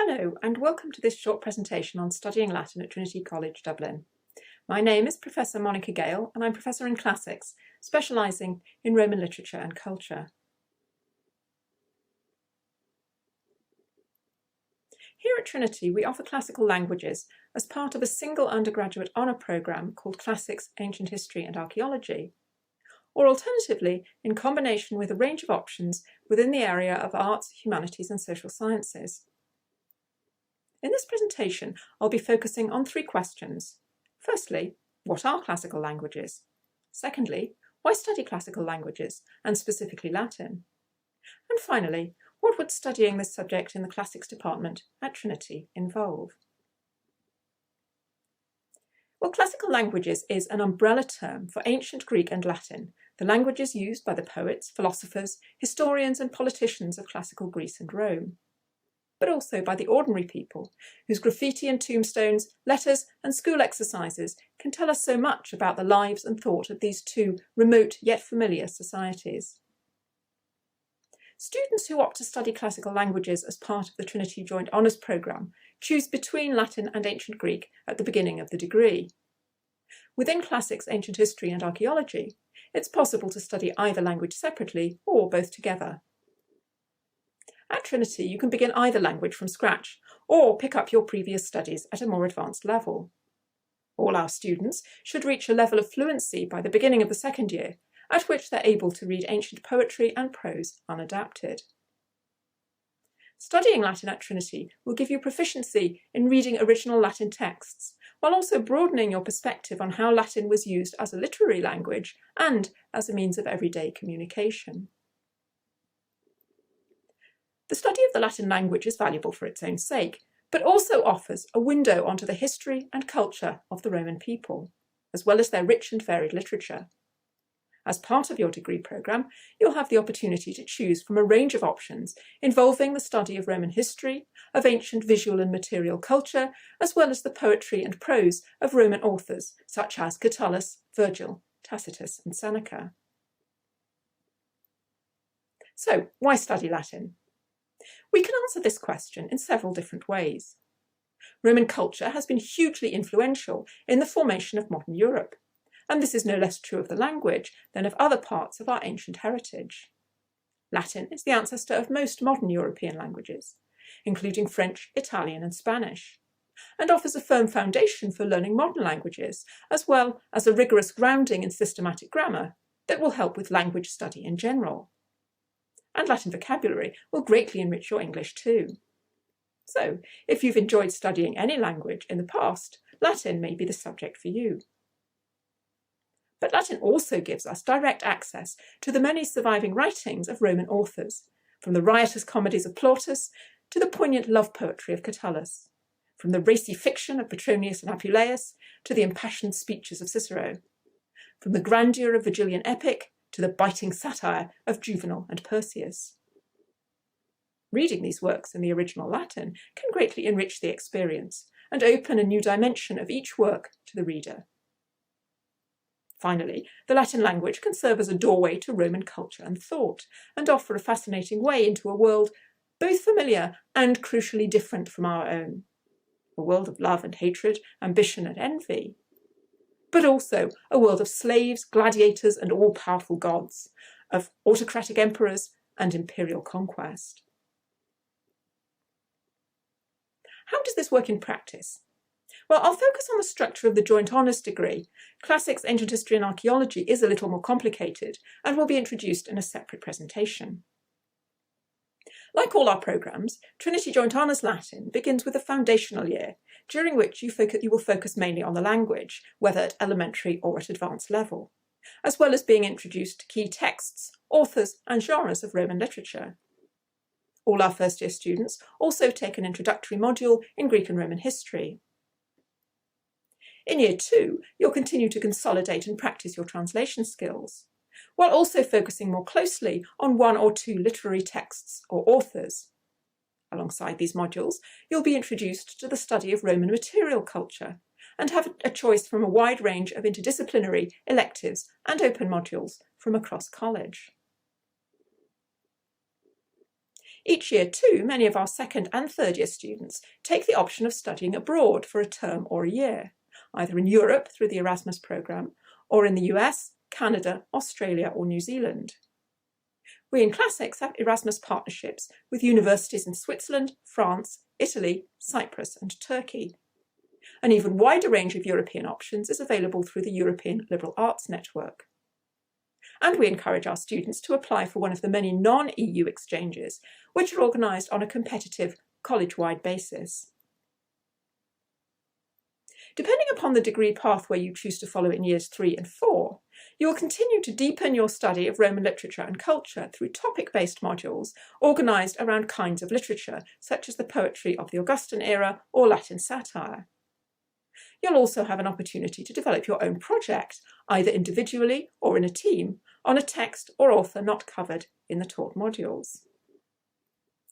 Hello and welcome to this short presentation on studying Latin at Trinity College, Dublin. My name is Professor Monica Gale and I'm Professor in Classics, specialising in Roman literature and culture. Here at Trinity we offer classical languages as part of a single undergraduate honour programme called Classics, Ancient History and Archaeology, or alternatively in combination with a range of options within the area of arts, humanities and social sciences. In this presentation, I'll be focusing on three questions. Firstly, what are classical languages? Secondly, why study classical languages, and specifically Latin? And finally, what would studying this subject in the Classics department at Trinity involve? Well, classical languages is an umbrella term for ancient Greek and Latin, the languages used by the poets, philosophers, historians and politicians of classical Greece and Rome, but also by the ordinary people, whose graffiti and tombstones, letters and school exercises can tell us so much about the lives and thought of these two remote yet familiar societies. Students who opt to study classical languages as part of the Trinity Joint Honours programme choose between Latin and Ancient Greek at the beginning of the degree. Within Classics, Ancient History and Archaeology, it's possible to study either language separately or both together. At Trinity, you can begin either language from scratch or pick up your previous studies at a more advanced level. All our students should reach a level of fluency by the beginning of the second year, at which they're able to read ancient poetry and prose unadapted. Studying Latin at Trinity will give you proficiency in reading original Latin texts, while also broadening your perspective on how Latin was used as a literary language and as a means of everyday communication. The study of the Latin language is valuable for its own sake, but also offers a window onto the history and culture of the Roman people, as well as their rich and varied literature. As part of your degree programme, you'll have the opportunity to choose from a range of options involving the study of Roman history, of ancient visual and material culture, as well as the poetry and prose of Roman authors such as Catullus, Virgil, Tacitus and Seneca. So, why study Latin? We can answer this question in several different ways. Roman culture has been hugely influential in the formation of modern Europe, and this is no less true of the language than of other parts of our ancient heritage. Latin is the ancestor of most modern European languages, including French, Italian and Spanish, and offers a firm foundation for learning modern languages, as well as a rigorous grounding in systematic grammar that will help with language study in general. And Latin vocabulary will greatly enrich your English too. So, if you've enjoyed studying any language in the past, Latin may be the subject for you. But Latin also gives us direct access to the many surviving writings of Roman authors, from the riotous comedies of Plautus to the poignant love poetry of Catullus, from the racy fiction of Petronius and Apuleius to the impassioned speeches of Cicero, from the grandeur of Virgilian epic to the biting satire of Juvenal and Persius. Reading these works in the original Latin can greatly enrich the experience and open a new dimension of each work to the reader. Finally, the Latin language can serve as a doorway to Roman culture and thought, and offer a fascinating way into a world both familiar and crucially different from our own. A world of love and hatred, ambition and envy, but also a world of slaves, gladiators and all-powerful gods, of autocratic emperors and imperial conquest. How does this work in practice? Well, I'll focus on the structure of the joint honours degree. Classics, Ancient History and Archaeology is a little more complicated and will be introduced in a separate presentation. Like all our programmes, Trinity Joint Honours Latin begins with a foundational year, during which you will focus mainly on the language, whether at elementary or at advanced level, as well as being introduced to key texts, authors and genres of Roman literature. All our first-year students also take an introductory module in Greek and Roman history. In Year 2, you'll continue to consolidate and practice your translation skills, while also focusing more closely on one or two literary texts or authors. Alongside these modules, you'll be introduced to the study of Roman material culture and have a choice from a wide range of interdisciplinary, electives and open modules from across college. Each year too, many of our second and third year students take the option of studying abroad for a term or a year, either in Europe through the Erasmus programme or in the US, Canada, Australia or New Zealand. We in Classics have Erasmus partnerships with universities in Switzerland, France, Italy, Cyprus and Turkey. An even wider range of European options is available through the European Liberal Arts Network. And we encourage our students to apply for one of the many non-EU exchanges, which are organised on a competitive, college-wide basis. Depending upon the degree pathway you choose to follow in years 3 and 4, you will continue to deepen your study of Roman literature and culture through topic-based modules organised around kinds of literature, such as the poetry of the Augustan era or Latin satire. You'll also have an opportunity to develop your own project, either individually or in a team, on a text or author not covered in the taught modules.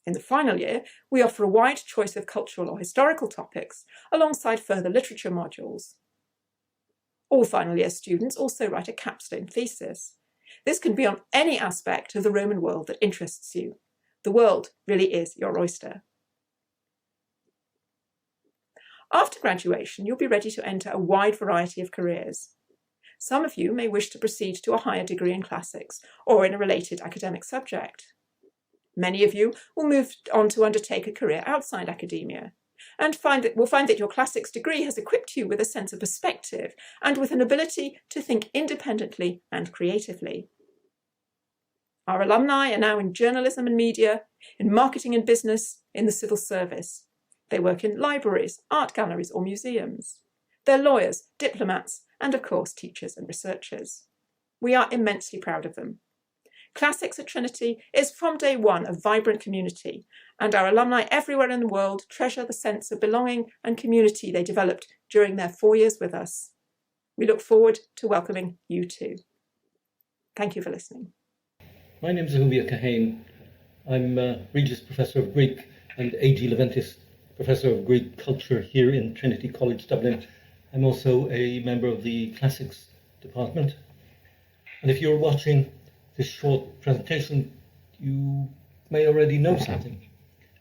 In the final year, we offer a wide choice of cultural or historical topics, alongside further literature modules. All final year students also write a capstone thesis. This can be on any aspect of the Roman world that interests you. The world really is your oyster. After graduation, you'll be ready to enter a wide variety of careers. Some of you may wish to proceed to a higher degree in classics or in a related academic subject. Many of you will move on to undertake a career outside academia and will find that your classics degree has equipped you with a sense of perspective and with an ability to think independently and creatively. Our alumni are now in journalism and media, in marketing and business, in the civil service. They work in libraries, art galleries or museums. They're lawyers, diplomats, and of course teachers and researchers. We are immensely proud of them. Classics at Trinity is from day one a vibrant community, and our alumni everywhere in the world treasure the sense of belonging and community they developed during their 4 years with us. We look forward to welcoming you too. Thank you for listening. My name is Ahuvia Kahane. I'm Regius Professor of Greek and A.G. Leventis Professor of Greek Culture here in Trinity College, Dublin. I'm also a member of the Classics Department. And if you're watching this short presentation, you may already know something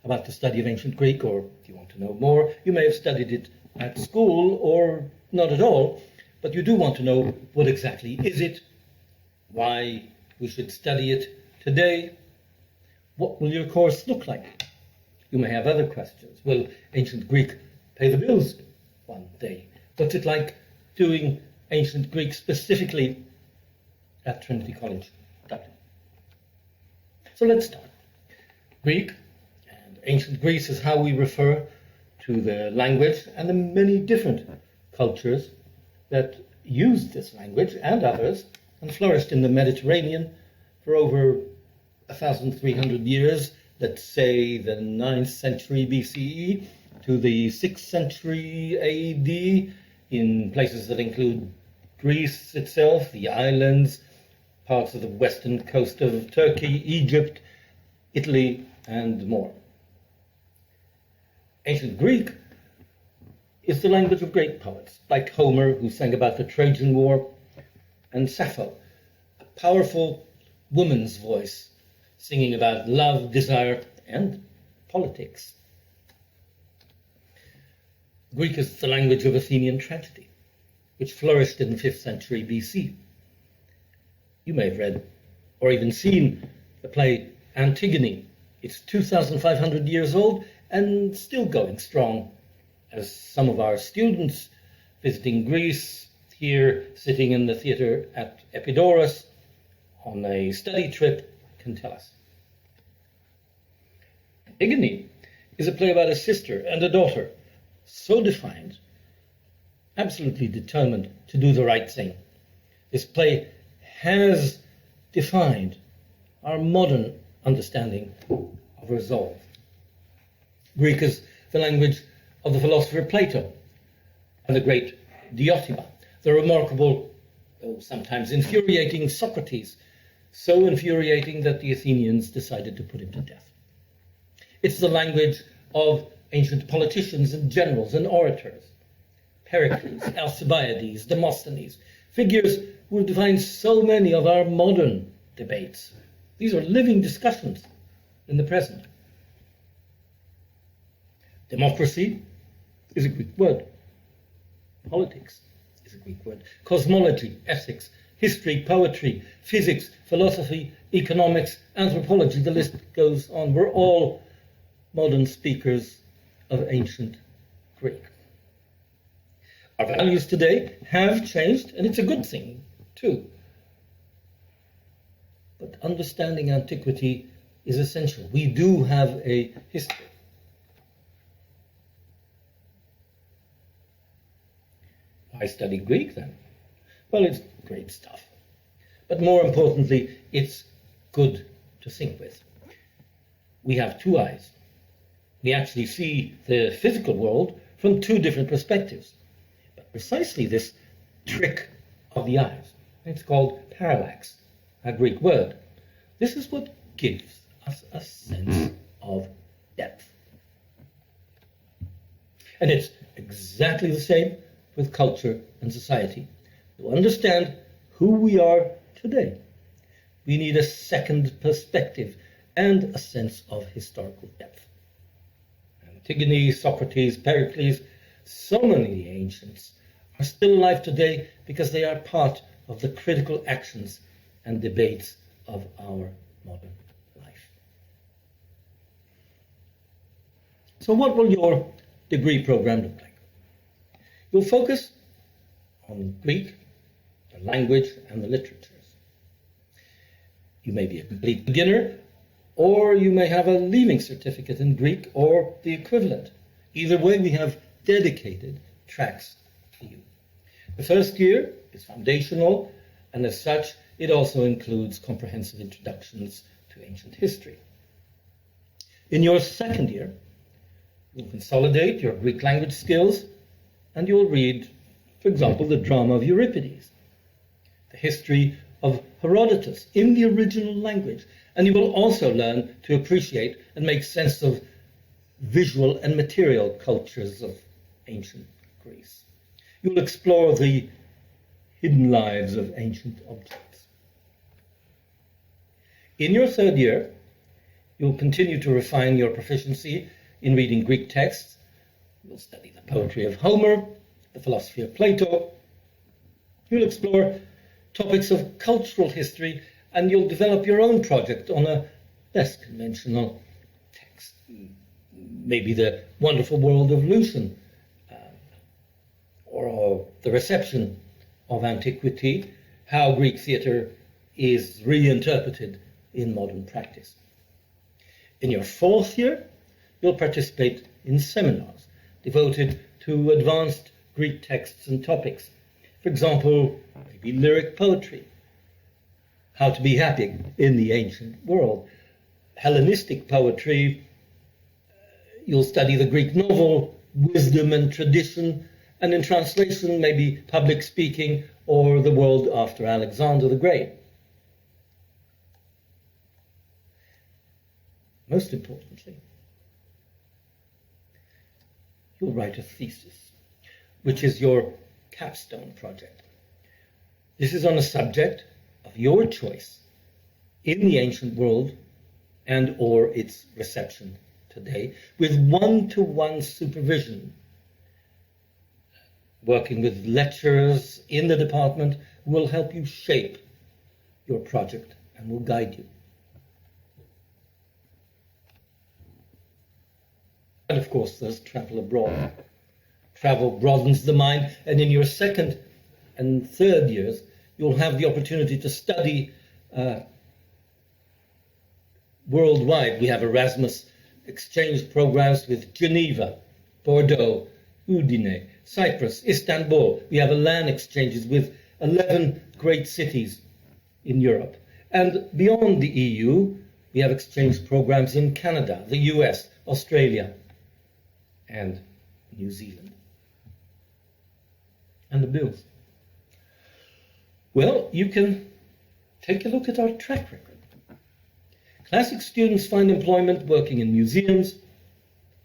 about the study of ancient Greek, or if you want to know more, you may have studied it at school or not at all, but you do want to know what exactly is it, why we should study it today, what will your course look like? You may have other questions. Will ancient Greek pay the bills one day? What's it like doing ancient Greek specifically at Trinity College, Dublin? So let's start. Greek and ancient Greece is how we refer to the language and the many different cultures that used this language and others and flourished in the Mediterranean for over 1,300 years, let's say the 9th century BCE to the 6th century AD, in places that include Greece itself, the islands, parts of the western coast of Turkey, Egypt, Italy, and more. Ancient Greek is the language of great poets, like Homer, who sang about the Trojan War, and Sappho, a powerful woman's voice, singing about love, desire, and politics. Greek is the language of Athenian tragedy, which flourished in the 5th century BC. You may have read or even seen the play Antigone. It's 2,500 years old and still going strong, as some of our students visiting Greece here, sitting in the theatre at Epidaurus on a study trip, can tell us. Antigone is a play about a sister and a daughter, so defiant, absolutely determined to do the right thing. This play has defined our modern understanding of resolve. Greek is the language of the philosopher Plato and the great Diotima, the remarkable, though sometimes infuriating Socrates, so infuriating that the Athenians decided to put him to death. It's the language of ancient politicians and generals and orators, Pericles, Alcibiades, Demosthenes, figures who have defined so many of our modern debates. These are living discussions in the present. Democracy is a Greek word. Politics is a Greek word. Cosmology, ethics, history, poetry, physics, philosophy, economics, anthropology, the list goes on. We're all modern speakers of ancient Greek. Our values today have changed, and it's a good thing, too. But understanding antiquity is essential. We do have a history. I studied Greek then. Well, it's great stuff. But more importantly, it's good to think with. We have two eyes. We actually see the physical world from two different perspectives. But precisely this trick of the eyes, it's called parallax, a Greek word. This is what gives us a sense of depth. And it's exactly the same with culture and society. To understand who we are today, we need a second perspective and a sense of historical depth. Antigone, Socrates, Pericles, so many of the ancients are still alive today because they are part of the critical actions and debates of our modern life. So what will your degree program look like? You'll focus on Greek, the language, and the literatures. You may be a complete beginner, or you may have a leaving certificate in Greek or the equivalent. Either way, we have dedicated tracks for you. The first year is foundational, and as such, it also includes comprehensive introductions to ancient history. In your second year, you'll consolidate your Greek language skills, and you'll read, for example, the drama of Euripides, the history of Herodotus in the original language, and you will also learn to appreciate and make sense of visual and material cultures of ancient Greece. You'll explore the hidden lives of ancient objects. In your third year, you'll continue to refine your proficiency in reading Greek texts. You'll study the poetry of Homer, the philosophy of Plato. You'll explore topics of cultural history, and you'll develop your own project on a less conventional text. Maybe the wonderful world of Lucian, or the reception of antiquity, how Greek theatre is reinterpreted in modern practice. In your fourth year, you'll participate in seminars devoted to advanced Greek texts and topics. For example, maybe lyric poetry, how to be happy in the ancient world. Hellenistic poetry, you'll study the Greek novel, wisdom and tradition, and in translation, maybe public speaking or the world after Alexander the Great. Most importantly, you'll write a thesis, which is your capstone project. This is on a subject of your choice in the ancient world and or its reception today, with one-to-one supervision, working with lecturers in the department who will help you shape your project and will guide you. And of course, there's travel abroad. Travel broadens the mind, and in your second and third years, you'll have the opportunity to study worldwide. We have Erasmus exchange programs with Geneva, Bordeaux, Udine, Cyprus, Istanbul. We have LAN exchanges with 11 great cities in Europe. And beyond the EU, we have exchange programs in Canada, the US, Australia, and New Zealand. And the bills. Well, you can take a look at our track record. Classic students find employment working in museums,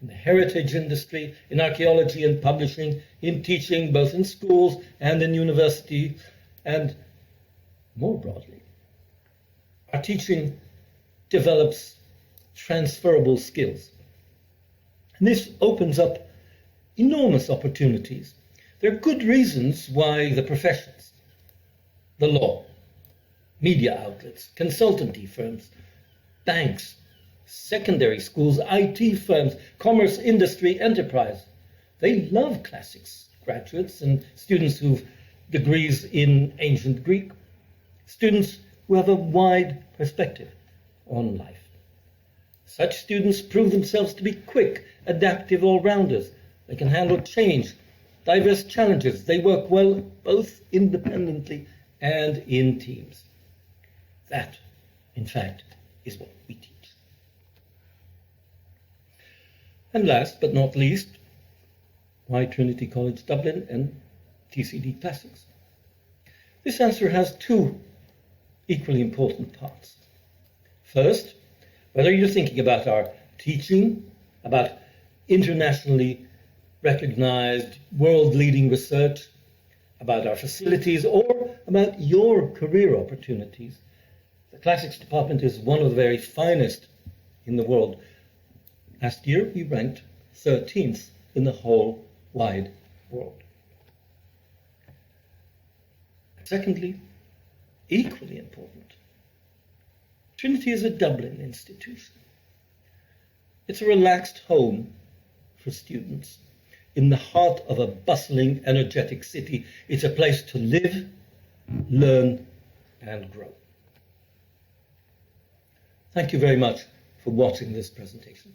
in the heritage industry, in archaeology and publishing, in teaching, both in schools and in university, and more broadly. Our teaching develops transferable skills. And this opens up enormous opportunities. There are good reasons why the professions, the law, media outlets, consultancy firms, banks, secondary schools, IT firms, commerce, industry, enterprise, they love classics graduates and students who've degrees in ancient Greek, students who have a wide perspective on life. Such students prove themselves to be quick, adaptive all-rounders. They can handle change, diverse challenges. They work well both independently and in teams. That, in fact, is what we teach. And last but not least, why Trinity College Dublin and TCD Classics? This answer has two equally important parts. First, whether you're thinking about our teaching, about internationally recognized world-leading research, about our facilities, or about your career opportunities, the Classics Department is one of the very finest in the world. Last year, we ranked 13th in the whole wide world. Secondly, equally important, Trinity is a Dublin institution. It's a relaxed home for students in the heart of a bustling, energetic city. It's a place to live, learn, and grow. Thank you very much for watching this presentation.